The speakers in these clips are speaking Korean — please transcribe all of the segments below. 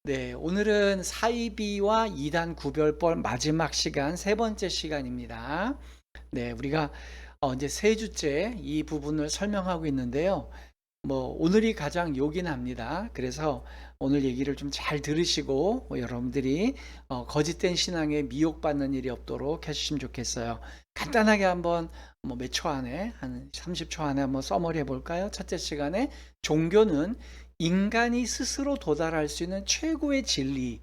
네, 오늘은 사이비와 이단 구별법 마지막 시간 세 번째 시간입니다. 네, 우리가 이제 세 주째 이 부분을 설명하고 있는데요. 오늘이 가장 요긴합니다. 그래서 오늘 얘기를 좀 잘 들으시고 여러분들이 거짓된 신앙에 미혹받는 일이 없도록 해주시면 좋겠어요. 간단하게 한번 몇 초 안에 한 30초 안에 한번 써머리 해볼까요? 첫째 시간에 종교는 인간이 스스로 도달할 수 있는 최고의 진리를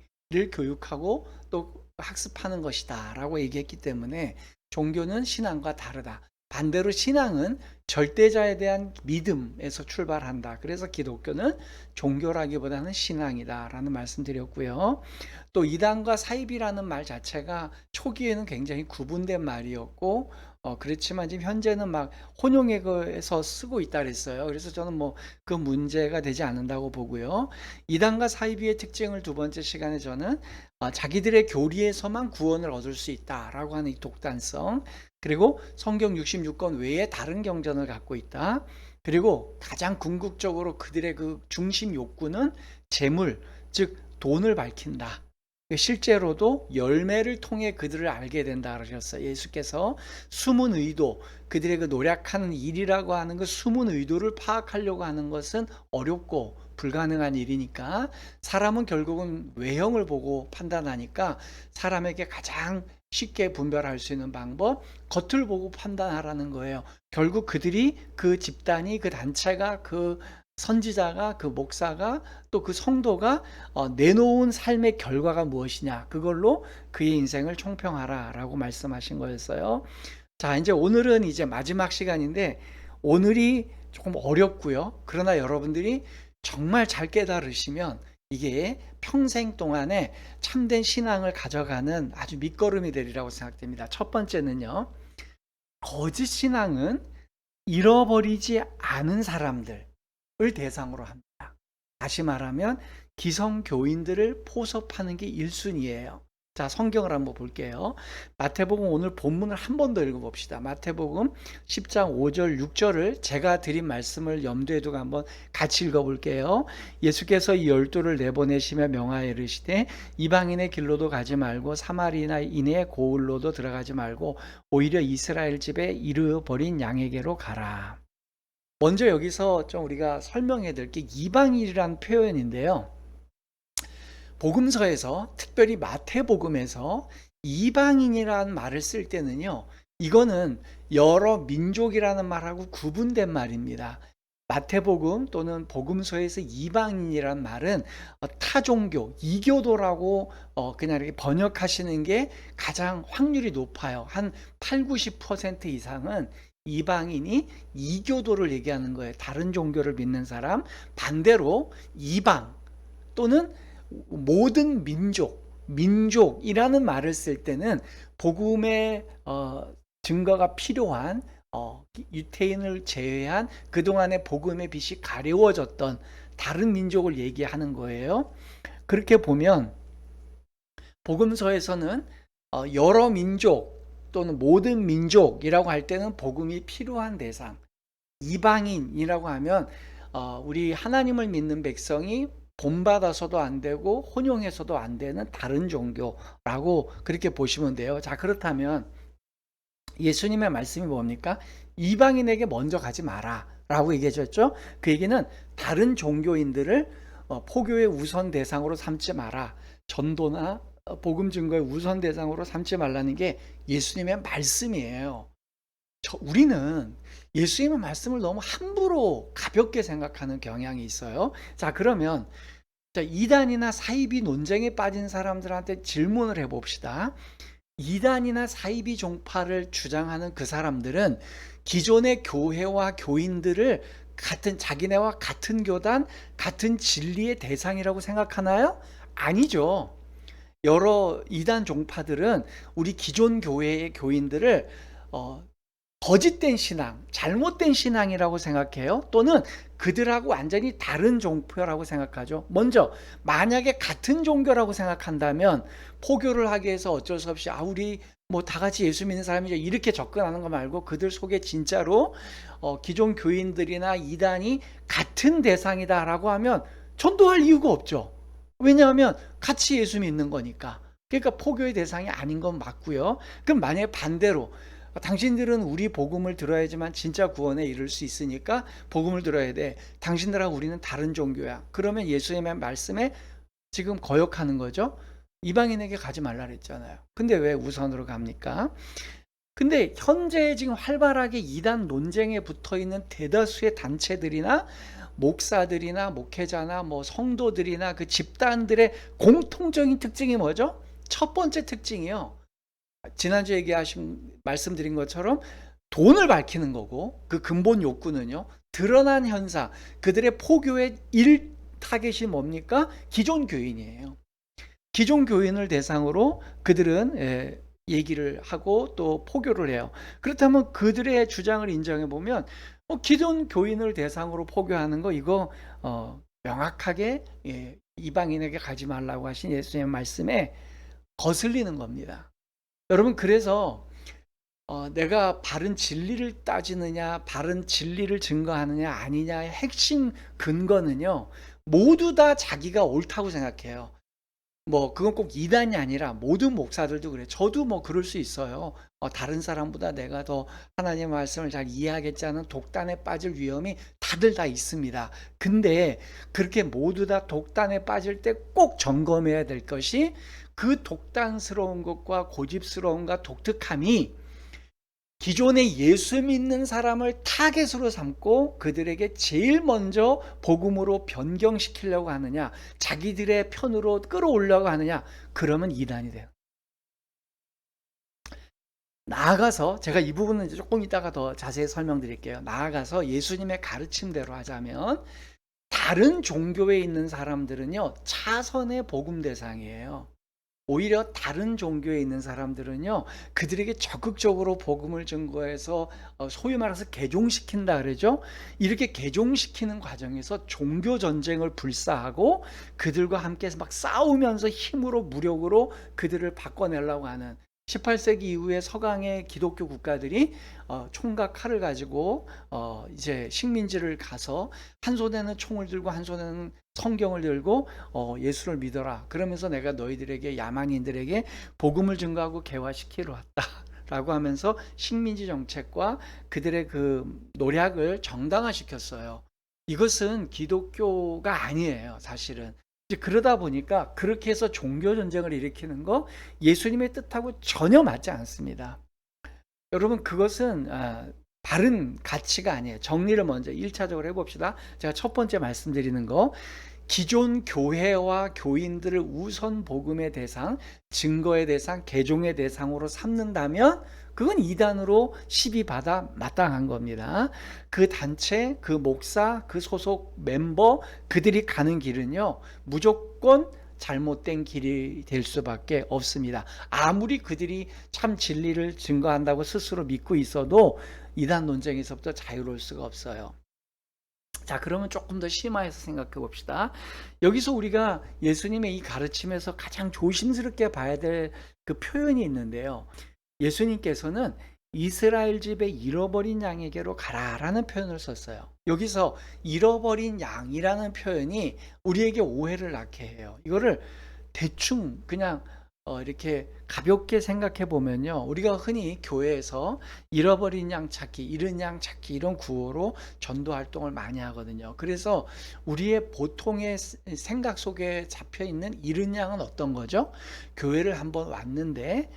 교육하고 또 학습하는 것이다 라고 얘기했기 때문에 종교는 신앙과 다르다. 반대로 신앙은 절대자에 대한 믿음에서 출발한다. 그래서 기독교는 종교라기보다는 신앙이다라는 말씀드렸고요. 또 이단과 사입이라는 말 자체가 초기에는 굉장히 구분된 말이었고 그렇지만 지금 현재는 막 혼용해서 쓰고 있다 그랬어요. 그래서 저는 그 문제가 되지 않는다고 보고요. 이단과 사이비의 특징을 두 번째 시간에 저는 자기들의 교리에서만 구원을 얻을 수 있다라고 하는 이 독단성, 그리고 성경 66권 외에 다른 경전을 갖고 있다. 그리고 가장 궁극적으로 그들의 그 중심 욕구는 재물, 즉 돈을 밝힌다. 실제로도 열매를 통해 그들을 알게 된다 그러셨어요. 예수께서 숨은 의도, 그들의 그 노력하는 일이라고 하는 그 숨은 의도를 파악하려고 하는 것은 어렵고 불가능한 일이니까 사람은 결국은 외형을 보고 판단하니까 사람에게 가장 쉽게 분별할 수 있는 방법, 겉을 보고 판단하라는 거예요. 결국 그들이, 그 집단이, 그 단체가, 그 선지자가, 그 목사가, 또 그 성도가 내놓은 삶의 결과가 무엇이냐, 그걸로 그의 인생을 총평하라 라고 말씀하신 거였어요. 자, 이제 오늘은 이제 마지막 시간인데 오늘이 조금 어렵고요. 그러나 여러분들이 정말 잘 깨달으시면 이게 평생 동안에 참된 신앙을 가져가는 아주 밑거름이 되리라고 생각됩니다. 첫 번째는요, 거짓 신앙은 잃어버리지 않은 사람들을 대상으로 합니다. 다시 말하면 기성교인들을 포섭하는 게 1순위예요. 자, 성경을 한번 볼게요. 마태복음 오늘 본문을 한 번 더 읽어봅시다. 마태복음 10장 5절 6절을 제가 드린 말씀을 염두에 두고 한번 같이 읽어볼게요. 예수께서 이 12를 내보내시며 명하여 이르시되 이방인의 길로도 가지 말고 사마리아인의 고을로도 들어가지 말고 오히려 이스라엘 집에 잃어버린 양에게로 가라. 먼저 여기서 좀 우리가 설명해야 될 게 이방인이라는 표현인데요. 복음서에서, 특별히 마태복음에서 이방인이라는 말을 쓸 때는요, 이거는 여러 민족이라는 말하고 구분된 말입니다. 마태복음 또는 복음서에서 이방인이란 말은 타종교, 이교도라고 그냥 이렇게 번역하시는 게 가장 확률이 높아요. 한 8, 90% 이상은 이방인이 이교도를 얘기하는 거예요. 다른 종교를 믿는 사람. 반대로 이방 또는 모든 민족이라는 말을 쓸 때는 복음의 증거가 필요한 유태인을 제외한 그동안의 복음의 빛이 가려워졌던 다른 민족을 얘기하는 거예요. 그렇게 보면 복음서에서는 여러 민족 또는 모든 민족이라고 할 때는 복음이 필요한 대상, 이방인이라고 하면 우리 하나님을 믿는 백성이 본받아서도 안 되고 혼용해서도 안 되는 다른 종교라고 그렇게 보시면 돼요. 자, 그렇다면 예수님의 말씀이 뭡니까? 이방인에게 먼저 가지 마라 라고 얘기해 줬죠. 그 얘기는 다른 종교인들을 포교의 우선 대상으로 삼지 마라, 전도나 복음 증거의 우선 대상으로 삼지 말라는 게 예수님의 말씀이에요. 우리는 예수님의 말씀을 너무 함부로 가볍게 생각하는 경향이 있어요. 자, 그러면 이단이나 사이비 논쟁에 빠진 사람들한테 질문을 해봅시다. 이단이나 사이비 종파를 주장하는 그 사람들은 기존의 교회와 교인들을 자기네와 같은 교단, 같은 진리의 대상이라고 생각하나요? 아니죠. 여러 이단 종파들은 우리 기존 교회의 교인들을 거짓된 신앙, 잘못된 신앙이라고 생각해요. 또는 그들하고 완전히 다른 종교라고 생각하죠. 먼저 만약에 같은 종교라고 생각한다면 포교를 하기 위해서 어쩔 수 없이 우리 다 같이 예수 믿는 사람이죠, 이렇게 접근하는 거 말고 그들 속에 진짜로 기존 교인들이나 이단이 같은 대상이다라고 하면 전도할 이유가 없죠. 왜냐하면 같이 예수 믿는 거니까. 그러니까 포교의 대상이 아닌 건 맞고요. 그럼 만약에 반대로 당신들은 우리 복음을 들어야지만 진짜 구원에 이를 수 있으니까 복음을 들어야 돼. 당신들하고 우리는 다른 종교야. 그러면 예수님의 말씀에 지금 거역하는 거죠. 이방인에게 가지 말라 그랬잖아요. 근데 왜 우선으로 갑니까? 근데 현재 지금 활발하게 이단 논쟁에 붙어 있는 대다수의 단체들이나 목사들이나 목회자나 뭐 성도들이나 그 집단들의 공통적인 특징이 뭐죠? 첫 번째 특징이요. 지난주에 말씀드린 것처럼 돈을 밝히는 거고, 그 근본 욕구는요, 드러난 현상, 그들의 포교의 일 타겟이 뭡니까? 기존 교인이에요. 기존 교인을 대상으로 그들은 얘기를 하고 또 포교를 해요. 그렇다면 그들의 주장을 인정해 보면 기존 교인을 대상으로 포교하는 거, 이거 명확하게 이방인에게 가지 말라고 하신 예수님의 말씀에 거슬리는 겁니다. 여러분, 그래서 내가 바른 진리를 따지느냐, 바른 진리를 증거하느냐 아니냐의 핵심 근거는요, 모두 다 자기가 옳다고 생각해요. 뭐 그건 꼭 이단이 아니라 모든 목사들도 그래요. 저도 뭐 그럴 수 있어요. 다른 사람보다 내가 더 하나님의 말씀을 잘 이해하겠지 하는 독단에 빠질 위험이 다들 다 있습니다. 근데 그렇게 모두 다 독단에 빠질 때 꼭 점검해야 될 것이, 그 독단스러운 것과 고집스러움과 독특함이 기존의 예수 믿는 사람을 타겟으로 삼고 그들에게 제일 먼저 복음으로 변경시키려고 하느냐, 자기들의 편으로 끌어올려고 하느냐, 그러면 이단이 돼요. 나아가서 제가 이 부분은 이제 조금 이따가 더 자세히 설명드릴게요. 나아가서 예수님의 가르침대로 하자면 다른 종교에 있는 사람들은요, 차선의 복음 대상이에요. 오히려 다른 종교에 있는 사람들은요, 그들에게 적극적으로 복음을 증거해서 소위 말해서 개종시킨다 그러죠. 이렇게 개종시키는 과정에서 종교 전쟁을 불사하고 그들과 함께 막 싸우면서 힘으로 무력으로 그들을 바꿔내려고 하는, 18세기 이후에 서강의 기독교 국가들이 총과 칼을 가지고 이제 식민지를 가서 한 손에는 총을 들고 한 손에는 성경을 들고 예수를 믿어라, 그러면서 내가 너희들에게, 야만인들에게 복음을 증거하고 개화시키러 왔다 라고 하면서 식민지 정책과 그들의 그 노략을 정당화시켰어요. 이것은 기독교가 아니에요, 사실은. 이제 그러다 보니까 그렇게 해서 종교 전쟁을 일으키는 거, 예수님의 뜻하고 전혀 맞지 않습니다. 여러분, 그것은 바른 가치가 아니에요. 정리를 먼저 1차적으로 해봅시다. 제가 첫 번째 말씀드리는 거, 기존 교회와 교인들을 우선 복음의 대상, 증거의 대상, 개종의 대상으로 삼는다면 그건 이단으로 시비받아 마땅한 겁니다. 그 단체, 그 목사, 그 소속 멤버, 그들이 가는 길은요, 무조건 잘못된 길이 될 수밖에 없습니다. 아무리 그들이 참 진리를 증거한다고 스스로 믿고 있어도 이단 논쟁에서부터 자유로울 수가 없어요. 자, 그러면 조금 더 심화해서 생각해 봅시다. 여기서 우리가 예수님의 이 가르침에서 가장 조심스럽게 봐야 될 그 표현이 있는데요. 예수님께서는 이스라엘 집의 잃어버린 양에게로 가라라는 표현을 썼어요. 여기서 잃어버린 양이라는 표현이 우리에게 오해를 낳게 해요. 이거를 대충 그냥 이렇게 가볍게 생각해 보면요, 우리가 흔히 교회에서 잃어버린 양 찾기, 잃은 양 찾기, 이런 구호로 전도 활동을 많이 하거든요. 그래서 우리의 보통의 생각 속에 잡혀 있는 잃은 양은 어떤 거죠? 교회를 한번 왔는데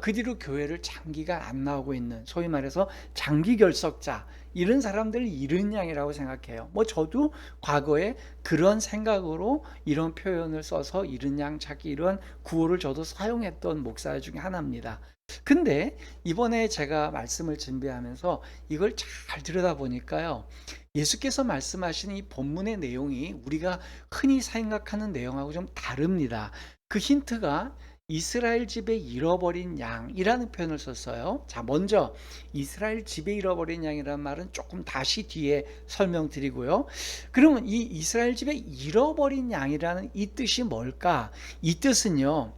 그 뒤로 교회를 장기간 안 나오고 있는, 소위 말해서 장기 결석자, 이런 사람들을 잃은 양이라고 생각해요. 뭐 저도 과거에 그런 생각으로 이런 표현을 써서 잃은 양 찾기, 이런 구호를 저도 사용했던 목사 중에 하나입니다. 근데 이번에 제가 말씀을 준비하면서 이걸 잘 들여다보니까요, 예수께서 말씀하신 이 본문의 내용이 우리가 흔히 생각하는 내용하고 좀 다릅니다. 그 힌트가 이스라엘 집에 잃어버린 양이라는 표현을 썼어요. 자, 먼저 이스라엘 집에 잃어버린 양이라는 말은 조금 다시 뒤에 설명드리고요. 그러면 이 이스라엘 집에 잃어버린 양이라는 이 뜻이 뭘까? 이 뜻은요,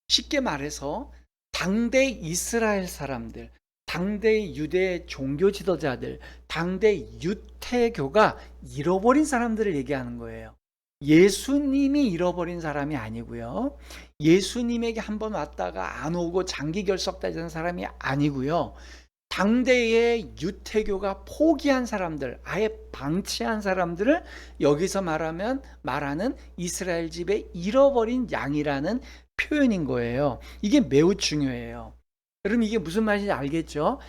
쉽게 말해서 당대 이스라엘 사람들, 당대 유대 종교 지도자들, 당대 유태교가 잃어버린 사람들을 얘기하는 거예요. 예수님이 잃어버린 사람이 아니고요. 예수님에게 한번 왔다가 안 오고 장기 결석되는 사람이 아니고요. 당대의 유태교가 포기한 사람들, 아예 방치한 사람들을 여기서 말하는 이스라엘 집의 잃어버린 양이라는 표현인 거예요. 이게 매우 중요해요. 여러분, 이게 무슨 말인지 알겠죠?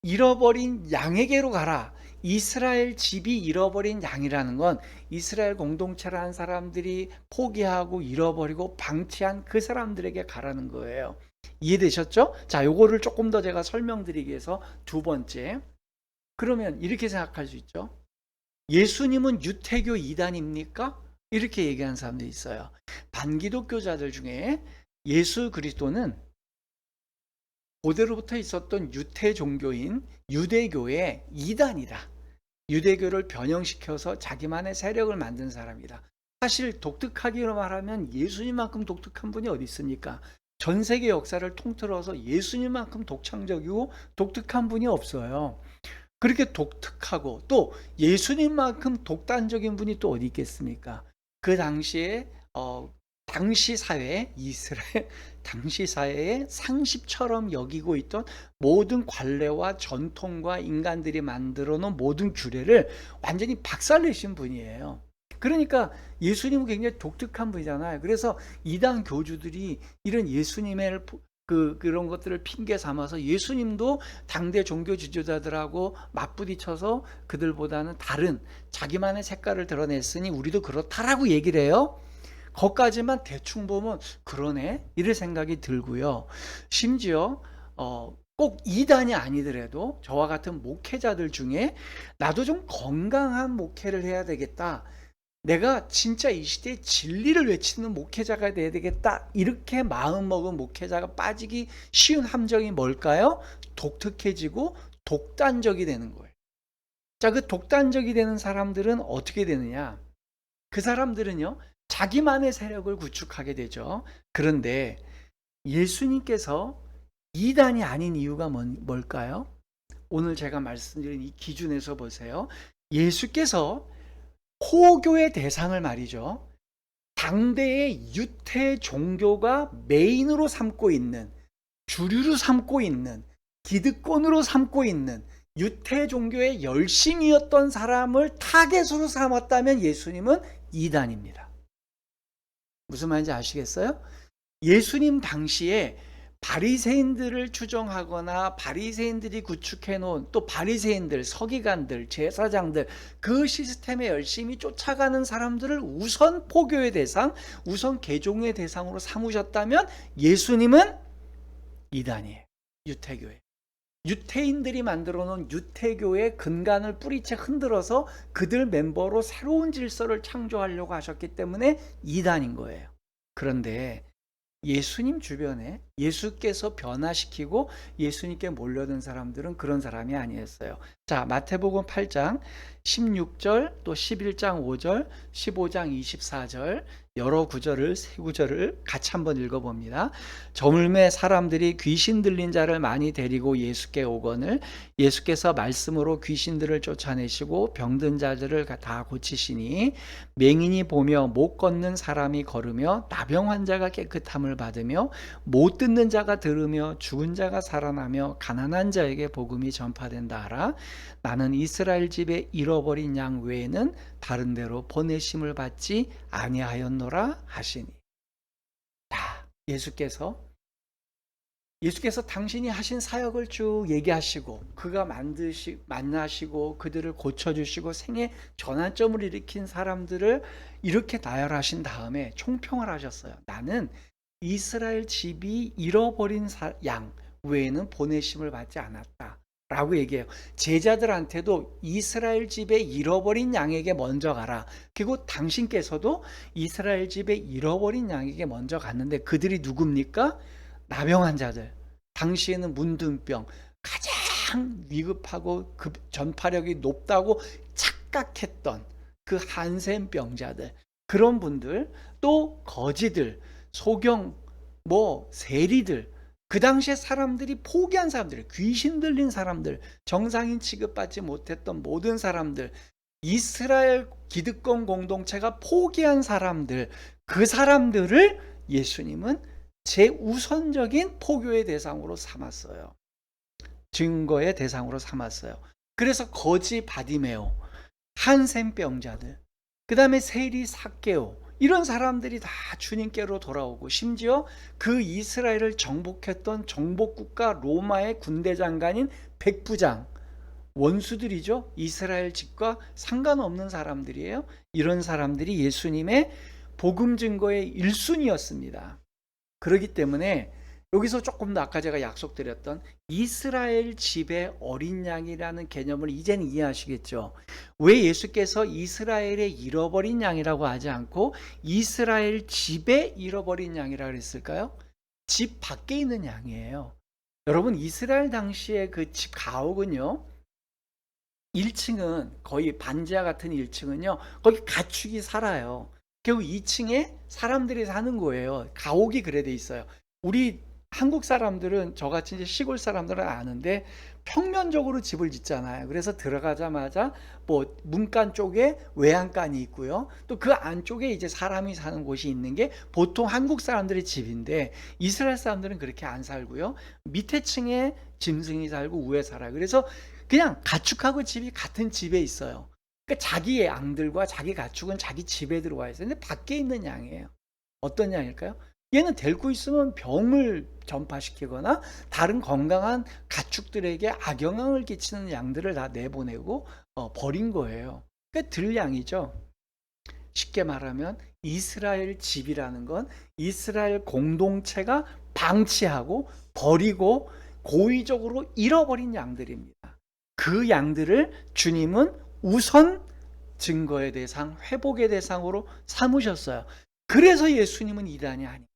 잃어버린 양에게로 가라. 이스라엘 집이 잃어버린 양이라는 건 이스라엘 공동체라는 사람들이 포기하고 잃어버리고 방치한 그 사람들에게 가라는 거예요. 이해되셨죠? 자, 요거를 조금 더 제가 설명드리기 위해서 두 번째. 그러면 이렇게 생각할 수 있죠. 예수님은 유태교 이단입니까? 이렇게 얘기하는 사람들이 있어요. 반기독교자들 중에 예수 그리스도는 고대로부터 있었던 유태 종교인 유대교의 이단이다. 유대교를 변형시켜서 자기만의 세력을 만든 사람이다. 사실 독특하기로 말하면 예수님만큼 독특한 분이 어디 있습니까? 전 세계 역사를 통틀어서 예수님만큼 독창적이고 독특한 분이 없어요. 그렇게 독특하고 또 예수님만큼 독단적인 분이 또 어디 있겠습니까? 그 당시에 당시 사회, 이스라엘 당시 사회의 상식처럼 여기고 있던 모든 관례와 전통과 인간들이 만들어 놓은 모든 규례를 완전히 박살내신 분이에요. 그러니까 예수님은 굉장히 독특한 분이잖아요. 그래서 이단 교주들이 이런 예수님의 그런 것들을 핑계 삼아서 예수님도 당대 종교 지도자들하고 맞부딪혀서 그들보다는 다른 자기만의 색깔을 드러냈으니 우리도 그렇다라고 얘기를 해요. 거기까지만 대충 보면 그러네 이럴 생각이 들고요. 심지어 꼭 이단이 아니더라도 저와 같은 목회자들 중에 나도 좀 건강한 목회를 해야 되겠다. 내가 진짜 이 시대에 진리를 외치는 목회자가 돼야 되겠다. 이렇게 마음먹은 목회자가 빠지기 쉬운 함정이 뭘까요? 독특해지고 독단적이 되는 거예요. 자, 그 독단적이 되는 사람들은 어떻게 되느냐? 그 사람들은요, 자기만의 세력을 구축하게 되죠. 그런데 예수님께서 이단이 아닌 이유가 뭘까요? 오늘 제가 말씀드린 이 기준에서 보세요. 예수께서 포교의 대상을 말이죠. 당대의 유태 종교가 메인으로 삼고 있는, 주류로 삼고 있는, 기득권으로 삼고 있는 유태 종교의 열심이었던 사람을 타겟으로 삼았다면 예수님은 이단입니다. 무슨 말인지 아시겠어요? 예수님 당시에 바리새인들을 추종하거나 바리새인들이 구축해 놓은 또 바리새인들, 서기관들, 제사장들 그 시스템에 열심히 쫓아가는 사람들을 우선 포교의 대상, 우선 개종의 대상으로 삼으셨다면 예수님은 이단이에요. 유태교에. 유태인들이 만들어 놓은 유태교의 근간을 뿌리채 흔들어서 그들 멤버로 새로운 질서를 창조하려고 하셨기 때문에 이단인 거예요. 그런데 예수님 주변에 예수께서 변화시키고 예수님께 몰려든 사람들은 그런 사람이 아니었어요. 자, 마태복음 8장 16절 또 11장 5절 15장 24절 여러 구절을 세 구절을 같이 한번 읽어봅니다. 저물매 사람들이 귀신 들린 자를 많이 데리고 예수께 오거늘 예수께서 말씀으로 귀신들을 쫓아내시고 병든 자들을 다 고치시니 맹인이 보며 못 걷는 사람이 걸으며 나병 환자가 깨끗함을 받으며 못 듣는 자가 들으며 죽은 자가 살아나며 가난한 자에게 복음이 전파된다 하라. 나는 이스라엘 집에 잃어버린 양 외에는 다른 데로 보내심을 받지 아니하였노라 하시니. 자, 예수께서 당신이 하신 사역을 쭉 얘기하시고 그가 만나시고 그들을 고쳐주시고 생애 전환점을 일으킨 사람들을 이렇게 나열하신 다음에 총평을 하셨어요. 나는 이스라엘 집이 잃어버린 양 외에는 보내심을 받지 않았다 라고 얘기해요. 제자들한테도 이스라엘 집에 잃어버린 양에게 먼저 가라. 그리고 당신께서도 이스라엘 집에 잃어버린 양에게 먼저 갔는데 그들이 누굽니까? 나병 환자들, 당시에는 문둥병, 가장 위급하고 그 전파력이 높다고 착각했던 그 한센병자들, 그런 분들, 또 거지들, 소경, 세리들, 그 당시에 사람들이 포기한 사람들, 귀신 들린 사람들, 정상인 취급받지 못했던 모든 사람들, 이스라엘 기득권 공동체가 포기한 사람들, 그 사람들을 예수님은 제우선적인 포교의 대상으로 삼았어요. 증거의 대상으로 삼았어요. 그래서 거지 바디메오, 한센병자들, 그 다음에 세리 삭개오, 이런 사람들이 다 주님께로 돌아오고, 심지어 그 이스라엘을 정복했던 정복국가 로마의 군대 장관인 백부장, 원수들이죠. 이스라엘 집과 상관없는 사람들이에요. 이런 사람들이 예수님의 복음 증거의 1순위였습니다. 그렇기 때문에 여기서 조금 더 아까 제가 약속드렸던 이스라엘 집의 어린 양이라는 개념을 이제는 이해하시겠죠. 왜 예수께서 이스라엘의 잃어버린 양이라고 하지 않고 이스라엘 집에 잃어버린 양이라고 그랬을까요? 집 밖에 있는 양이에요. 여러분, 이스라엘 당시에 그 집 가옥은요, 1층은 거의 반지하 같은 1층은요, 거기 가축이 살아요. 결국 2층에 사람들이 사는 거예요. 가옥이 그래 돼 있어요. 우리 한국 사람들은, 저같이 이제 시골 사람들은 아는데, 평면적으로 집을 짓잖아요. 그래서 들어가자마자 뭐 문간 쪽에 외양간이 있고요. 또 그 안쪽에 이제 사람이 사는 곳이 있는 게 보통 한국 사람들의 집인데, 이스라엘 사람들은 그렇게 안 살고요. 밑에 층에 짐승이 살고 위에 살아요. 그래서 그냥 가축하고 집이 같은 집에 있어요. 그러니까 자기 양들과 자기 가축은 자기 집에 들어와 있어요. 근데 밖에 있는 양이에요. 어떤 양일까요? 얘는 데리고 있으면 병을 전파시키거나 다른 건강한 가축들에게 악영향을 끼치는 양들을 다 내보내고 버린 거예요. 그러니까 들양이죠. 쉽게 말하면 이스라엘 집이라는 건 이스라엘 공동체가 방치하고 버리고 고의적으로 잃어버린 양들입니다. 그 양들을 주님은 우선 증거의 대상, 회복의 대상으로 삼으셨어요. 그래서 예수님은 이단이 아니에요.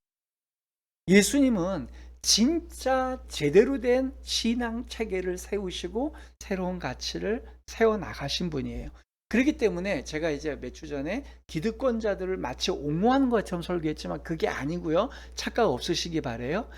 예수님은 진짜 제대로 된 신앙 체계를 세우시고 새로운 가치를 세워나가신 분이에요. 그렇기 때문에 제가 이제 몇 주 전에 기득권자들을 마치 옹호하는 것처럼 설교했지만 그게 아니고요. 착각 없으시기 바래요.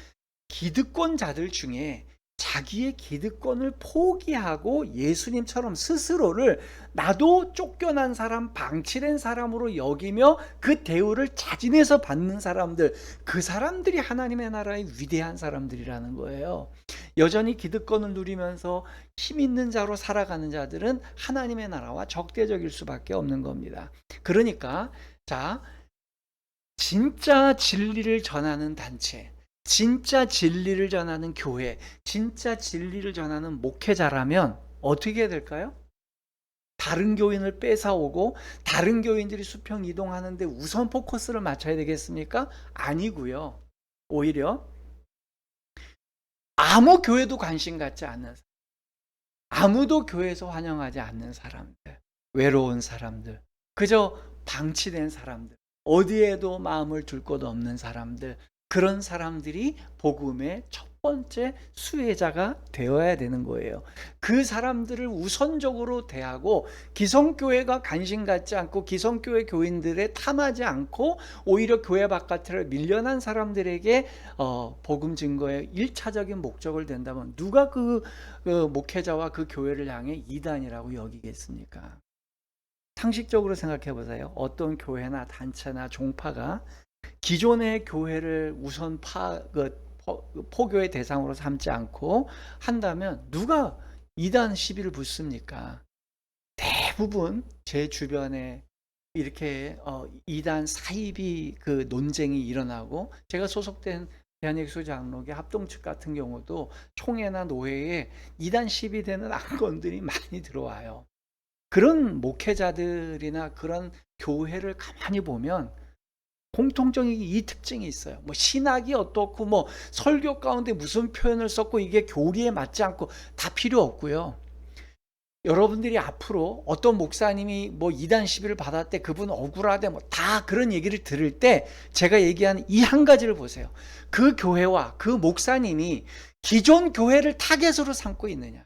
기득권자들 중에 자기의 기득권을 포기하고 예수님처럼 스스로를 나도 쫓겨난 사람, 방치된 사람으로 여기며 그 대우를 자진해서 받는 사람들, 그 사람들이 하나님의 나라의 위대한 사람들이라는 거예요. 여전히 기득권을 누리면서 힘 있는 자로 살아가는 자들은 하나님의 나라와 적대적일 수밖에 없는 겁니다. 그러니까 자, 진짜 진리를 전하는 단체, 진짜 진리를 전하는 교회, 진짜 진리를 전하는 목회자라면 어떻게 해야 될까요? 다른 교인을 뺏어오고 다른 교인들이 수평 이동하는데 우선 포커스를 맞춰야 되겠습니까? 아니고요. 오히려 아무 교회도 관심 갖지 않는 사람, 아무도 교회에서 환영하지 않는 사람들, 외로운 사람들, 그저 방치된 사람들, 어디에도 마음을 둘 곳 없는 사람들, 그런 사람들이 복음의 첫 번째 수혜자가 되어야 되는 거예요. 그 사람들을 우선적으로 대하고 기성교회가 관심 갖지 않고 기성교회 교인들에 탐하지 않고 오히려 교회 바깥으로 밀려난 사람들에게 복음 증거의 1차적인 목적을 댄다면 누가 그 목회자와 그 교회를 향해 이단이라고 여기겠습니까? 상식적으로 생각해 보세요. 어떤 교회나 단체나 종파가 기존의 교회를 우선 포교의 대상으로 삼지 않고 한다면 누가 이단 시비를 붙습니까? 대부분 제 주변에 이렇게 이단 사이비 그 논쟁이 일어나고, 제가 소속된 대한예수 장로교 합동측 같은 경우도 총회나 노회에 이단 시비되는 안건들이 많이 들어와요. 그런 목회자들이나 그런 교회를 가만히 보면 공통적인 이 특징이 있어요. 뭐 신학이 어떻고 뭐 설교 가운데 무슨 표현을 썼고 이게 교리에 맞지 않고 다 필요 없고요. 여러분들이 앞으로 어떤 목사님이 뭐 이단 시비를 받았대, 그분 억울하대, 뭐 다 그런 얘기를 들을 때 제가 얘기한 이 한 가지를 보세요. 그 교회와 그 목사님이 기존 교회를 타겟으로 삼고 있느냐,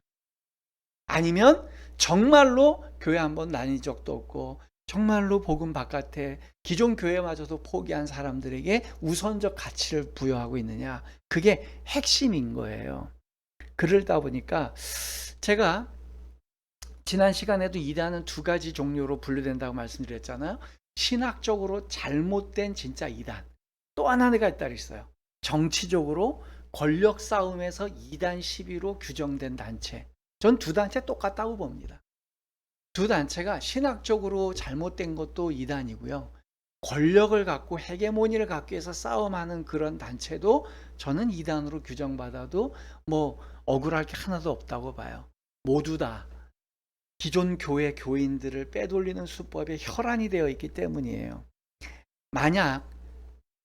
아니면 정말로 교회 한번 다닌 적도 없고 정말로 복음 바깥에 기존 교회마저도 포기한 사람들에게 우선적 가치를 부여하고 있느냐, 그게 핵심인 거예요. 그러다 보니까 제가 지난 시간에도 이단은 두 가지 종류로 분류된다고 말씀드렸잖아요. 신학적으로 잘못된 진짜 이단. 또 하나가 있다 그랬어요. 정치적으로 권력 싸움에서 이단 시비로 규정된 단체. 전 두 단체 똑같다고 봅니다. 두 단체가 신학적으로 잘못된 것도 이단이고요. 권력을 갖고 헤게모니를 갖기 위해서 싸움하는 그런 단체도 저는 이단으로 규정받아도 뭐 억울할 게 하나도 없다고 봐요. 모두 다 기존 교회 교인들을 빼돌리는 수법에 혈안이 되어 있기 때문이에요. 만약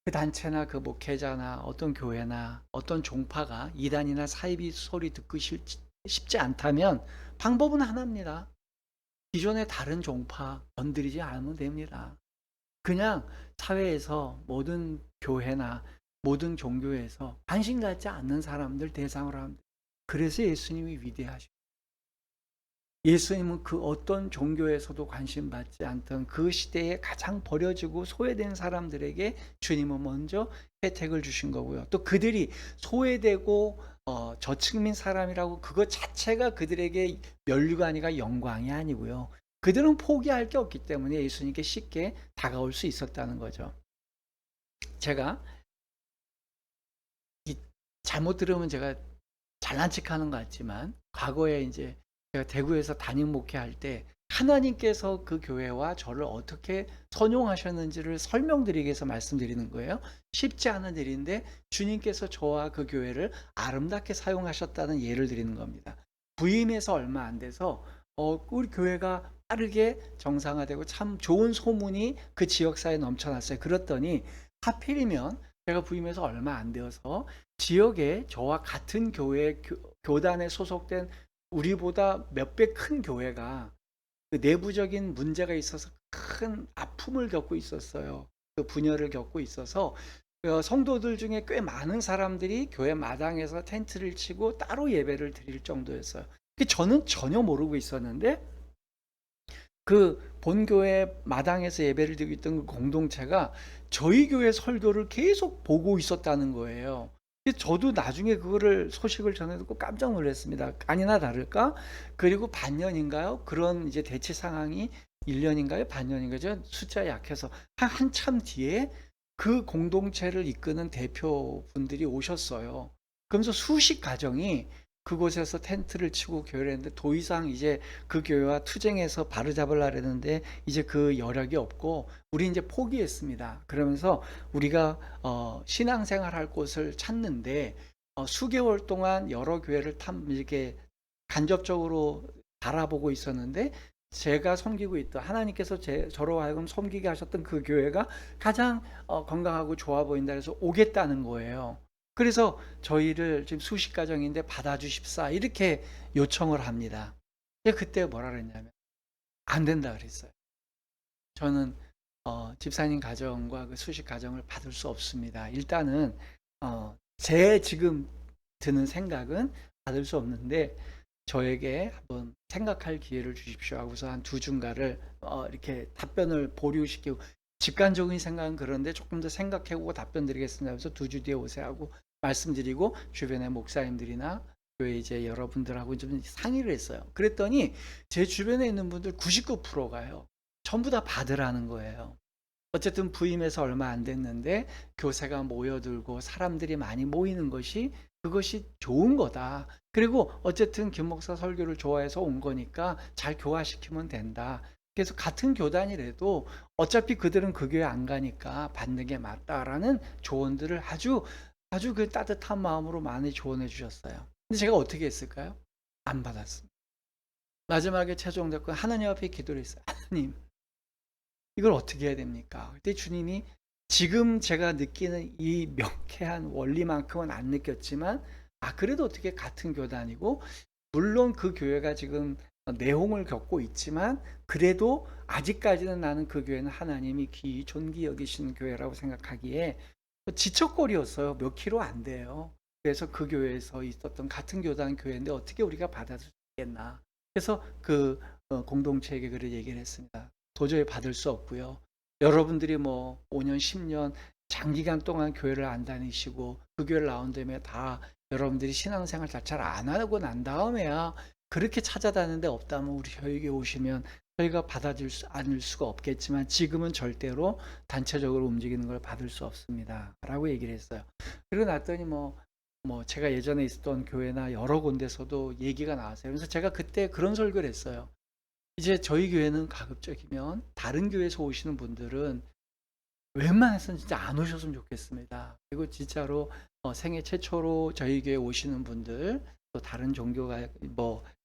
그 단체나 그 목회자나 어떤 교회나 어떤 종파가 이단이나 사이비 소리 듣고 싶지 않다면 방법은 하나입니다. 기존의 다른 종파 건드리지 않으면 됩니다. 그냥 사회에서 모든 교회나 모든 종교에서 관심 갖지 않는 사람들 대상으로 하면 돼요. 그래서 예수님이 위대하시고 예수님은 그 어떤 종교에서도 관심 받지 않던 그 시대에 가장 버려지고 소외된 사람들에게 주님은 먼저 혜택을 주신 거고요. 또 그들이 소외되고 저층민 사람이라고 그것 자체가 그들에게 면류관이가 영광이 아니고요. 그들은 포기할 게 없기 때문에 예수님께 쉽게 다가올 수 있었다는 거죠. 제가 잘못 들으면 제가 잘난 척하는 것 같지만 과거에 이제 제가 대구에서 담임 목회할 때 하나님께서 그 교회와 저를 어떻게 선용하셨는지를 설명드리기 위해서 말씀드리는 거예요. 쉽지 않은 일인데 주님께서 저와 그 교회를 아름답게 사용하셨다는 예를 드리는 겁니다. 부임해서 얼마 안 돼서 우리 교회가 빠르게 정상화되고 참 좋은 소문이 그 지역사회에 넘쳐났어요. 그랬더니 하필이면 제가 부임해서 얼마 안 되어서 지역에 저와 같은 교회 교단에 소속된 우리보다 몇 배 큰 교회가 그 내부적인 문제가 있어서 큰 아픔을 겪고 있었어요. 그 분열을 겪고 있어서 성도들 중에 꽤 많은 사람들이 교회 마당에서 텐트를 치고 따로 예배를 드릴 정도였어요. 저는 전혀 모르고 있었는데 그 본교회 마당에서 예배를 드리고 있던 그 공동체가 저희 교회 설교를 계속 보고 있었다는 거예요. 저도 나중에 그거를 소식을 전해 듣고 깜짝 놀랐습니다. 아니나 다를까? 그리고 반년인가요? 그런 이제 대치 상황이 1년인가요? 반년인가요? 숫자 약해서 한참 뒤에 그 공동체를 이끄는 대표분들이 오셨어요. 그러면서 수십 가정이 그곳에서 텐트를 치고 교회를 했는데 더 이상 이제 그 교회와 투쟁해서 바로잡으려고 했는데 이제 그 여력이 없고 우리 이제 포기했습니다. 그러면서 우리가 신앙생활 할 곳을 찾는데 수개월 동안 여러 교회를 이렇게 간접적으로 바라보고 있었는데 제가 섬기고 있던 하나님께서 저로 하여금 섬기게 하셨던 그 교회가 가장 건강하고 좋아 보인다 해서 오겠다는 거예요. 그래서 저희를 지금 수십 가정인데 받아주십사 이렇게 요청을 합니다. 그때 뭐라 그랬냐면 안 된다 그랬어요. 저는 집사님 가정과 그 수십 가정을 받을 수 없습니다. 일단은 제 지금 드는 생각은 받을 수 없는데 저에게 한번 생각할 기회를 주십시오 하고서 한 두 중가를 이렇게 답변을 보류시키고 직관적인 생각은 그런데 조금 더 생각해보고 답변 드리겠습니다. 그래서 두 주 뒤에 오세요 하고 말씀드리고 주변의 목사님들이나 교회 이제 여러분들하고 좀 상의를 했어요. 그랬더니 제 주변에 있는 분들 99%가요. 전부 다 받으라는 거예요. 어쨌든 부임해서 얼마 안 됐는데 교세가 모여들고 사람들이 많이 모이는 것이 그것이 좋은 거다. 그리고 어쨌든 김 목사 설교를 좋아해서 온 거니까 잘 교화시키면 된다. 그래서 같은 교단이라도 어차피 그들은 그 교회 안 가니까 받는 게 맞다라는 조언들을 아주 그 따뜻한 마음으로 많이 조언해 주셨어요. 근데 제가 어떻게 했을까요? 안 받았습니다. 마지막에 최종 됐고 하나님 앞에 기도를 했어요. 하나님, 이걸 어떻게 해야 됩니까? 그때 주님이 지금 제가 느끼는 이 명쾌한 원리만큼은 안 느꼈지만 그래도 어떻게 같은 교단이고 물론 그 교회가 지금 내홍을 겪고 있지만 그래도 아직까지는 나는 그 교회는 하나님이 귀히 존귀 여기시는 교회라고 생각하기에 지척거리였어요. 몇 킬로 안 돼요. 그래서 그 교회에서 있었던 같은 교단 교회인데 어떻게 우리가 받아줄 수 있겠나. 그래서 그 공동체에게 그를 얘기를 했습니다. 도저히 받을 수 없고요. 여러분들이 뭐 5년, 10년 장기간 동안 교회를 안 다니시고 그 교회를 나온 다음에 다 여러분들이 신앙생활 잘 안 하고 난 다음에야 그렇게 찾아다니는데 없다면 우리 교육에 오시면 저희가 받아줄 않을 수가 없겠지만 지금은 절대로 단체적으로 움직이는 걸 받을 수 없습니다. 라고 얘기를 했어요. 그러고 났더니 제가 예전에 있었던 교회나 여러 군데서도 얘기가 나왔어요. 그래서 제가 그때 그런 설교를 했어요. 이제 저희 교회는 가급적이면 다른 교회에서 오시는 분들은 웬만해서는 진짜 안 오셨으면 좋겠습니다. 그리고 진짜로 생애 최초로 저희 교회 오시는 분들, 또 다른 종교가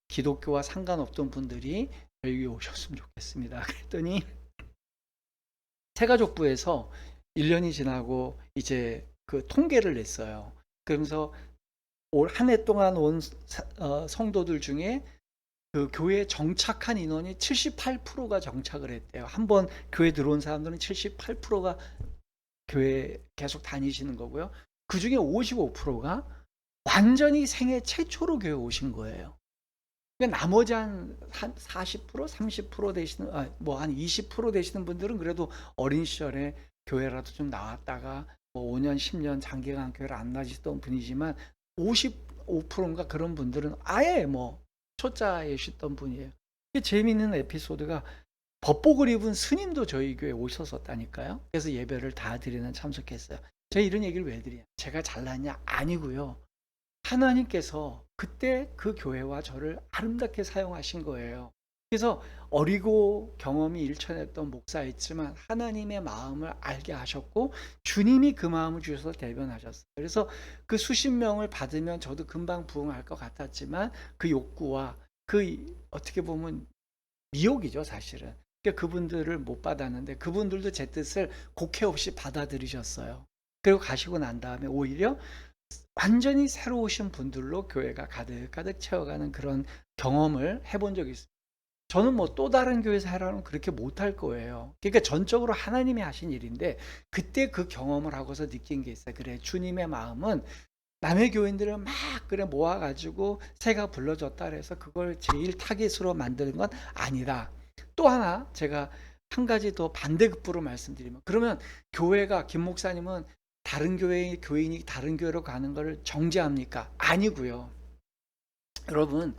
기독교와 상관없던 분들이 저희 교회 오셨으면 좋겠습니다. 그랬더니 새가족부에서 1년이 지나고 이제 그 통계를 냈어요. 그러면서 올 한 해 동안 온 성도들 중에 그 교회에 정착한 인원이 78%가 정착을 했대요. 한번 교회 들어온 사람들은 78%가 교회 계속 다니시는 거고요. 그중에 55%가 완전히 생애 최초로 교회 오신 거예요. 그러니까 나머지 한 40%, 30% 되시는, 한 20% 되시는 분들은 그래도 어린 시절에 교회라도 좀 나왔다가 5년, 10년 장기간 교회를 안 나시던 분이지만 55%인가 그런 분들은 아예 초짜이셨던 분이에요. 이게 재미있는 에피소드가 법복을 입은 스님도 저희 교회에 오셨었다니까요. 그래서 예배를 다 드리는 참석했어요. 제가 이런 얘기를 왜 드리냐? 제가 잘났냐? 아니고요. 하나님께서 그때 그 교회와 저를 아름답게 사용하신 거예요. 그래서 어리고 경험이 일천했던 목사였지만 하나님의 마음을 알게 하셨고 주님이 그 마음을 주셔서 대변하셨어요. 그래서 그 수십 명을 받으면 저도 금방 부흥할 것 같았지만 그 욕구와 그 어떻게 보면 미혹이죠, 사실은. 그러니까 그분들을 못 받았는데 그분들도 제 뜻을 곡해 없이 받아들이셨어요. 그리고 가시고 난 다음에 오히려 완전히 새로 오신 분들로 교회가 가득가득 채워가는 그런 경험을 해본 적이 있습니다. 저는 또 다른 교회에서 하라면 그렇게 못할 거예요. 그러니까 전적으로 하나님이 하신 일인데 그때 그 경험을 하고서 느낀 게 있어요. 그래, 주님의 마음은 남의 교인들을 막 모아가지고 새가 불러줬다 그래서 그걸 제일 타깃으로 만드는 건 아니다. 또 하나 제가 한 가지 더 반대급부로 말씀드리면, 그러면 교회가, 김 목사님은 다른 교회의 교인이 다른 교회로 가는 것을 정죄합니까? 아니고요. 여러분,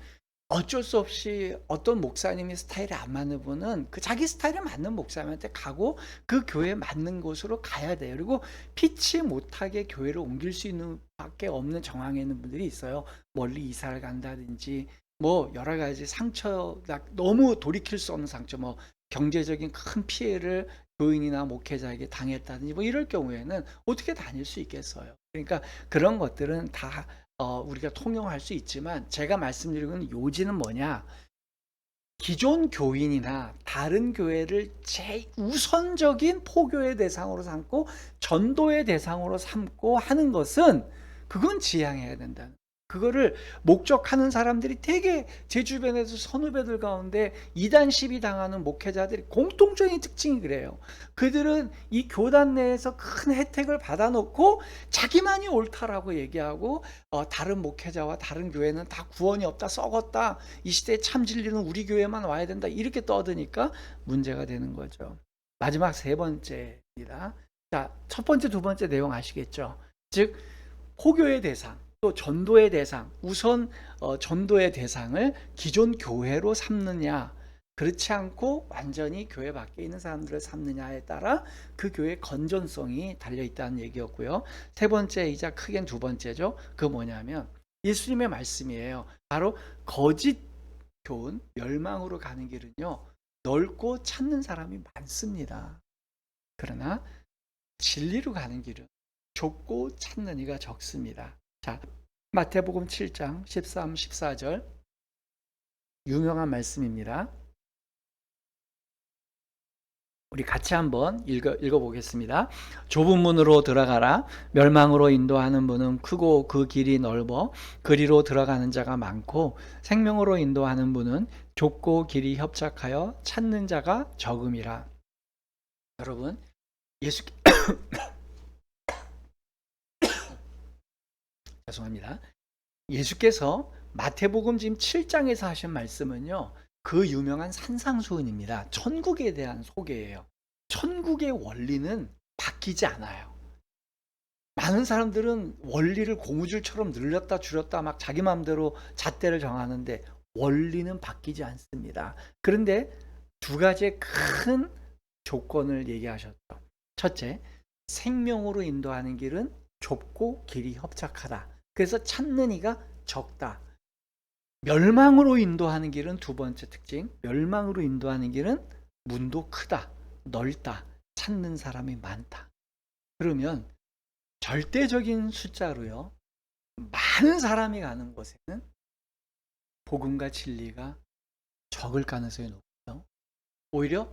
어쩔 수 없이 어떤 목사님이 스타일이 안 맞는 분은 그 자기 스타일에 맞는 목사님한테 가고 그 교회에 맞는 곳으로 가야 돼요. 그리고 피치 못하게 교회를 옮길 수 있는 밖에 없는 정황에 있는 분들이 있어요. 멀리 이사를 간다든지 여러 가지 상처, 너무 돌이킬 수 없는 상처, 경제적인 큰 피해를 교인이나 목회자에게 당했다든지 이럴 경우에는 어떻게 다닐 수 있겠어요. 그러니까 그런 것들은 다 우리가 통용할 수 있지만 제가 말씀드리는 요지는 뭐냐, 기존 교인이나 다른 교회를 제우선적인 포교의 대상으로 삼고 전도의 대상으로 삼고 하는 것은 그건 지양해야 된다. 그거를 목적하는 사람들이 되게 제 주변에서 선후배들 가운데 이단 시비 당하는 목회자들이 공통적인 특징이 그래요. 그들은 이 교단 내에서 큰 혜택을 받아놓고 자기만이 옳다라고 얘기하고 다른 목회자와 다른 교회는 다 구원이 없다, 썩었다, 이 시대에 참 진리는 우리 교회만 와야 된다, 이렇게 떠드니까 문제가 되는 거죠. 마지막 세 번째입니다. 자, 첫 번째, 두 번째 내용 아시겠죠? 즉 포교의 대상, 또 전도의 대상, 우선 전도의 대상을 기존 교회로 삼느냐, 그렇지 않고 완전히 교회 밖에 있는 사람들을 삼느냐에 따라 그 교회의 건전성이 달려있다는 얘기였고요. 세 번째이자 크게는 두 번째죠. 그거 뭐냐면 예수님의 말씀이에요. 바로 거짓 교훈, 멸망으로 가는 길은요, 넓고 찾는 사람이 많습니다. 그러나 진리로 가는 길은 좁고 찾는 이가 적습니다. 자, 마태복음 7장 13, 14절 유명한 말씀입니다. 우리 같이 한번 읽어보겠습니다. 좁은 문으로 들어가라. 멸망으로 인도하는 문은 크고 그 길이 넓어 그리로 들어가는 자가 많고 생명으로 인도하는 문은 좁고 길이 협착하여 찾는 자가 적음이라. 여러분, 죄송합니다. 예수께서 마태복음 지금 7장에서 하신 말씀은요, 그 유명한 산상수훈입니다. 천국에 대한 소개예요. 천국의 원리는 바뀌지 않아요. 많은 사람들은 원리를 고무줄처럼 늘렸다 줄였다 막 자기 마음대로 잣대를 정하는데 원리는 바뀌지 않습니다. 그런데 두 가지의 큰 조건을 얘기하셨죠. 첫째, 생명으로 인도하는 길은 좁고 길이 협착하다. 그래서 찾는 이가 적다. 멸망으로 인도하는 길은 두 번째 특징. 멸망으로 인도하는 길은 문도 크다, 넓다, 찾는 사람이 많다. 그러면 절대적인 숫자로요, 많은 사람이 가는 곳에는 복음과 진리가 적을 가능성이 높고요. 오히려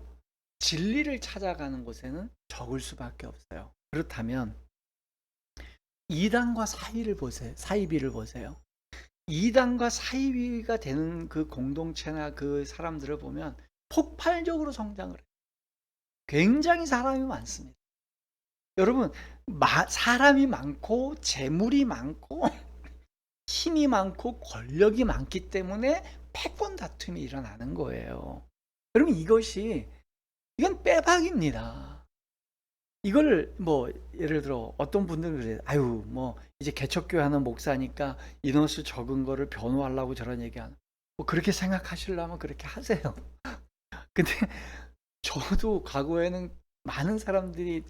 진리를 찾아가는 곳에는 적을 수밖에 없어요. 그렇다면 이단과 사이를 보세요. 사이비를 보세요. 이단과 사이비가 되는 그 공동체나 그 사람들을 보면 폭발적으로 성장을 해요. 굉장히 사람이 많습니다. 여러분, 사람이 많고 재물이 많고 힘이 많고 권력이 많기 때문에 패권 다툼이 일어나는 거예요. 그러면 이건 빼박입니다. 이걸 뭐 예를 들어 어떤 분들은 그래요. 아유, 뭐 이제 개척교회 하는 목사니까 인원수 적은 거를 변호하려고 저런 얘기하는. 뭐 그렇게 생각하시려면 그렇게 하세요. 근데 저도 과거에는 많은 사람들이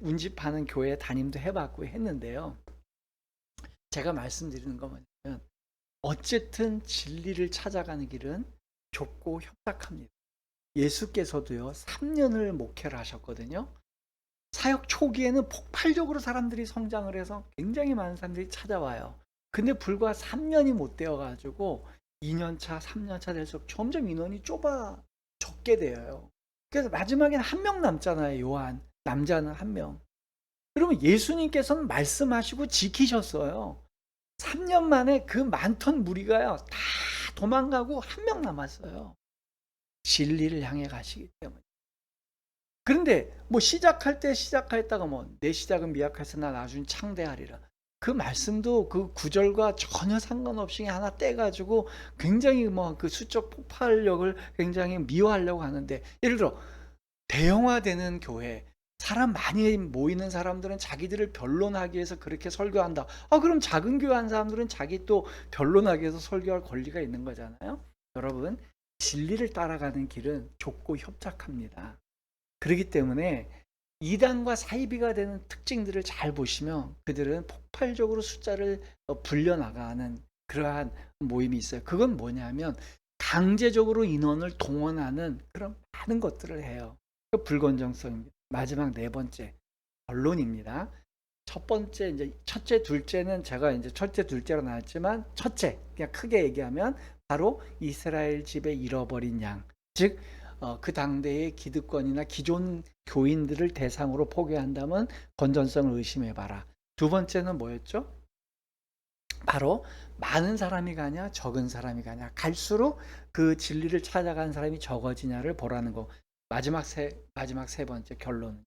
운집하는 교회 담임도 해봤고 했는데요. 제가 말씀드리는 건 뭐냐면 어쨌든 진리를 찾아가는 길은 좁고 협착합니다. 예수께서도요 3년을 목회를 하셨거든요. 사역 초기에는 폭발적으로 사람들이 성장을 해서 굉장히 많은 사람들이 찾아와요. 근데 불과 3년이 못 되어가지고 2년차, 3년차 될수록 점점 인원이 적게 돼요. 그래서 마지막에는 한 명 남잖아요. 요한. 남자는 한 명. 그러면 예수님께서는 말씀하시고 지키셨어요. 3년 만에 그 많던 무리가요 다 도망가고 한 명 남았어요. 진리를 향해 가시기 때문에. 그런데 뭐 시작했다가 뭐 내 시작은 미약해서 나 나중에 창대하리라. 그 말씀도 그 구절과 전혀 상관없이 하나 떼가지고 굉장히 뭐 그 수적 폭발력을 굉장히 미화하려고 하는데, 예를 들어 대형화되는 교회, 사람 많이 모이는 사람들은 자기들을 변론하기 위해서 그렇게 설교한다. 그럼 작은 교회 한 사람들은 자기 또 변론하기 위해서 설교할 권리가 있는 거잖아요. 여러분, 진리를 따라가는 길은 좁고 협착합니다. 그렇기 때문에 이단과 사이비가 되는 특징들을 잘 보시면 그들은 폭발적으로 숫자를 불려나가는 그러한 모임이 있어요. 그건 뭐냐면 강제적으로 인원을 동원하는 그런 많은 것들을 해요. 그 불건정성입니다. 마지막 네 번째, 결론입니다. 첫 번째, 이제 첫째, 둘째는 제가 이제 첫째, 둘째로 나왔지만, 첫째, 그냥 크게 얘기하면 바로 이스라엘 집에 잃어버린 양, 즉 그 당대의 기득권이나 기존 교인들을 대상으로 포교한다면 건전성을 의심해봐라. 두 번째는 뭐였죠? 바로 많은 사람이 가냐 적은 사람이 가냐, 갈수록 그 진리를 찾아가는 사람이 적어지냐를 보라는 거. 마지막 세 번째 결론은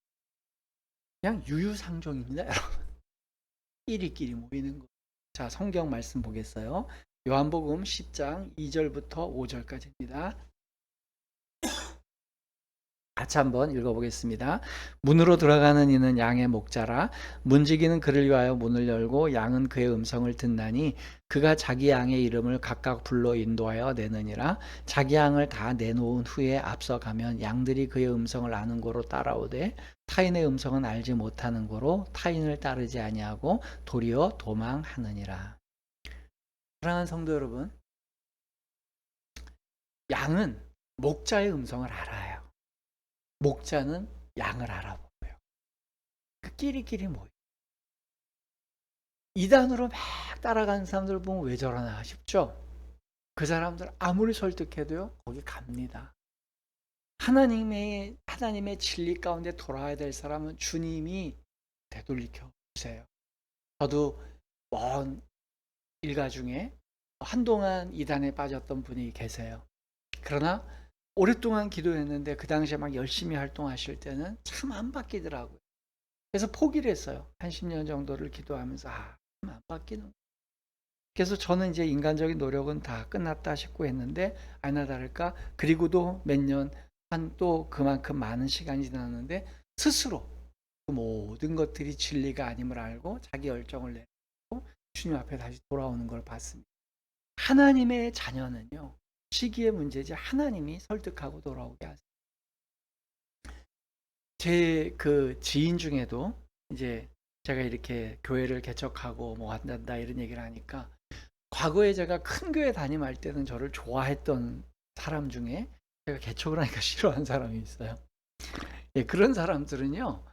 그냥 유유상종입니다. 여러분, 끼리끼리 모이는 거. 자, 성경 말씀 보겠어요. 요한복음 10장 2절부터 5절까지입니다. 같이 한번 읽어보겠습니다. 문으로 들어가는 이는 양의 목자라. 문지기는 그를 위하여 문을 열고 양은 그의 음성을 듣나니 그가 자기 양의 이름을 각각 불러 인도하여 내느니라. 자기 양을 다 내놓은 후에 앞서가면 양들이 그의 음성을 아는 고로 따라오되 타인의 음성은 알지 못하는 고로 타인을 따르지 아니하고 도리어 도망하느니라. 사랑하는 성도 여러분, 양은 목자의 음성을 알아요. 목자는 양을 알아보고요. 그 끼리끼리 모여. 이단으로 막 따라가는 사람들 보면 왜 저러나 싶죠? 그 사람들 아무리 설득해도요, 거기 갑니다. 하나님의 진리 가운데 돌아와야 될 사람은 주님이 되돌리켜 주세요. 저도 먼 일가 중에 한동안 이단에 빠졌던 분이 계세요. 그러나 오랫동안 기도했는데 그 당시에 막 열심히 활동하실 때는 참 안 바뀌더라고요. 그래서 포기를 했어요. 한 10년 정도를 기도하면서 참 안 바뀌는. 그래서 저는 이제 인간적인 노력은 다 끝났다 싶고 했는데, 아니나 다를까 그리고도 몇 년 또 그만큼 많은 시간이 지났는데 스스로 그 모든 것들이 진리가 아님을 알고 자기 열정을 내고 주님 앞에 다시 돌아오는 걸 봤습니다. 하나님의 자녀는요, 시기의 문제지 하나님이 설득하고 돌아오게 하세요. 제 그 지인 중에도 이제 제가 이렇게 교회를 개척하고 뭐 한단다 이런 얘기를 하니까, 과거에 제가 큰 교회 담임할 때는 저를 좋아했던 사람 중에 제가 개척을 하니까 싫어하는 사람이 있어요. 예, 그런 사람들은요,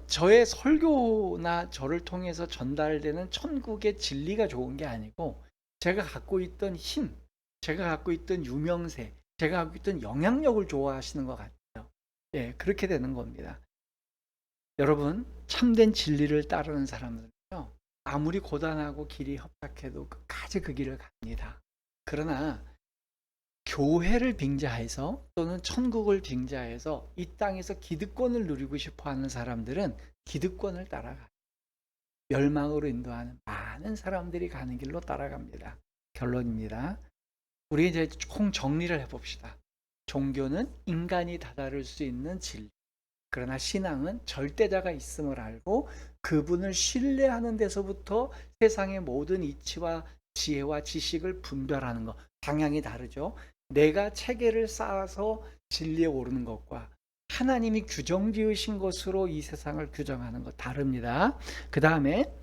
저의 설교나 저를 통해서 전달되는 천국의 진리가 좋은 게 아니고, 제가 갖고 있던 힘, 제가 갖고 있던 유명세, 제가 갖고 있던 영향력을 좋아하시는 것 같아요. 예, 그렇게 되는 겁니다. 여러분, 참된 진리를 따르는 사람들은요, 아무리 고단하고 길이 협착해도 끝까지 그 길을 갑니다. 그러나 교회를 빙자해서 또는 천국을 빙자해서 이 땅에서 기득권을 누리고 싶어 하는 사람들은 기득권을 따라가요. 멸망으로 인도하는 많은 사람들이 가는 길로 따라갑니다. 결론입니다. 우리 이제 총 정리를 해봅시다. 종교는 인간이 다다를 수 있는 진리. 그러나 신앙은 절대자가 있음을 알고 그분을 신뢰하는 데서부터 세상의 모든 이치와 지혜와 지식을 분별하는 것. 방향이 다르죠. 내가 체계를 쌓아서 진리에 오르는 것과 하나님이 규정 지으신 것으로 이 세상을 규정하는 것 다릅니다. 그 다음에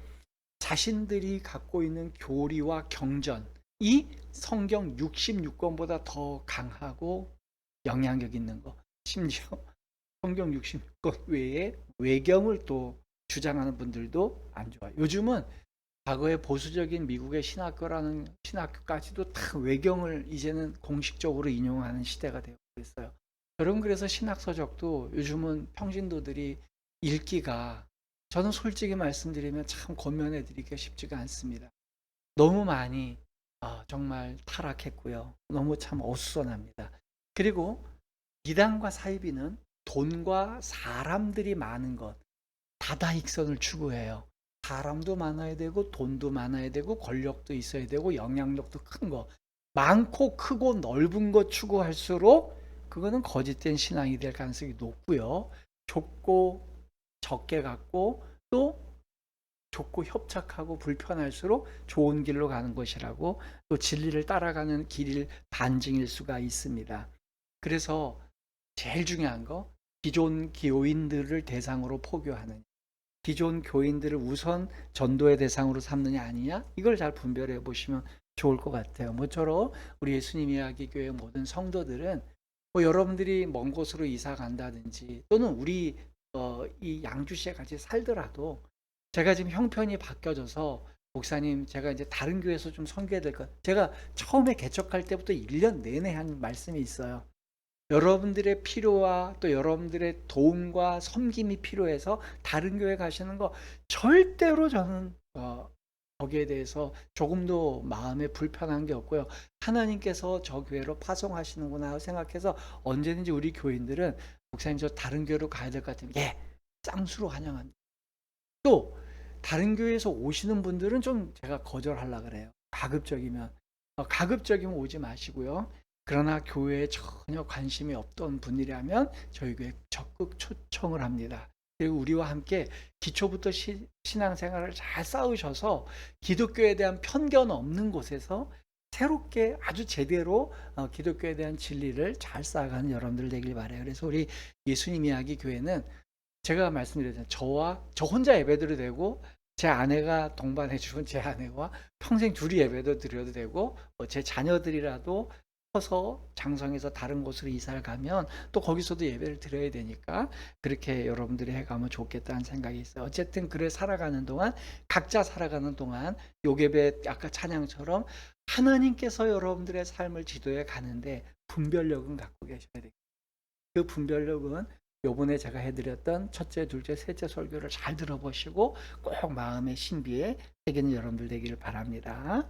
자신들이 갖고 있는 교리와 경전, 이 성경 66권보다 더 강하고 영향력 있는 것, 심지어 성경 66권 외에 외경을 또 주장하는 분들도 안 좋아요. 요즘은 과거에 보수적인 미국의 신학교라는 신학교까지도 다 외경을 이제는 공식적으로 인용하는 시대가 되고 있어요. 여러분, 그래서 신학서적도 요즘은 평신도들이 읽기가, 저는 솔직히 말씀드리면 참 권면해 드리기가 쉽지가 않습니다. 너무 많이 정말 타락했고요. 너무 참 어수선합니다. 그리고 이단과 사이비는 돈과 사람들이 많은 것, 다다익선을 추구해요. 사람도 많아야 되고 돈도 많아야 되고 권력도 있어야 되고 영향력도 큰 거, 많고 크고 넓은 거 추구할수록 그거는 거짓된 신앙이 될 가능성이 높고요. 좁고 적게 갖고 또 좁고 협착하고 불편할수록 좋은 길로 가는 것이라고, 또 진리를 따라가는 길일 반증일 수가 있습니다. 그래서 제일 중요한 거, 기존 교인들을 대상으로 포교하느냐, 기존 교인들을 우선 전도의 대상으로 삼느냐 아니냐, 이걸 잘 분별해 보시면 좋을 것 같아요. 모쪼록 우리 예수님 이야기 교회 모든 성도들은 뭐 여러분들이 먼 곳으로 이사 간다든지 또는 우리 이 양주시에 같이 살더라도, 제가 지금 형편이 바뀌어져서 목사님 제가 이제 다른 교회에서 좀 섬겨야 될 것, 제가 처음에 개척할 때부터 1년 내내 한 말씀이 있어요. 여러분들의 필요와 또 여러분들의 도움과 섬김이 필요해서 다른 교회 가시는 거 절대로 저는 거기에 대해서 조금도 마음에 불편한 게 없고요. 하나님께서 저 교회로 파송하시는구나 생각해서 언제든지 우리 교인들은 목사님 저 다른 교회로 가야 될 것 같으면 예, 쌍수로 환영합니다. 또 다른 교회에서 오시는 분들은 좀 제가 거절하려고 그래요. 가급적이면 가급적이면 오지 마시고요. 그러나 교회에 전혀 관심이 없던 분이라면 저희 교회에 적극 초청을 합니다. 그리고 우리와 함께 기초부터 신앙생활을 잘 쌓으셔서 기독교에 대한 편견 없는 곳에서 새롭게 아주 제대로 기독교에 대한 진리를 잘 쌓아가는 여러분들 되길 바라요. 그래서 우리 예수님 이야기 교회는 제가 말씀드렸잖아요. 저 혼자 예배드려도 되고, 제 아내가 동반해 주는 제 아내와 평생 둘이 예배도 드려도 되고, 제 자녀들이라도 커서 장성해서 다른 곳으로 이사를 가면 또 거기서도 예배를 드려야 되니까 그렇게 여러분들이 해가면 좋겠다는 생각이 있어요. 어쨌든 그래 살아가는 동안, 각자 살아가는 동안 요괴배 아까 찬양처럼 하나님께서 여러분들의 삶을 지도해 가는데 분별력은 갖고 계셔야 돼요. 그 분별력은 요번에 제가 해드렸던 첫째, 둘째, 셋째 설교를 잘 들어보시고 꼭 마음의 신비에 새기는 여러분들 되기를 바랍니다.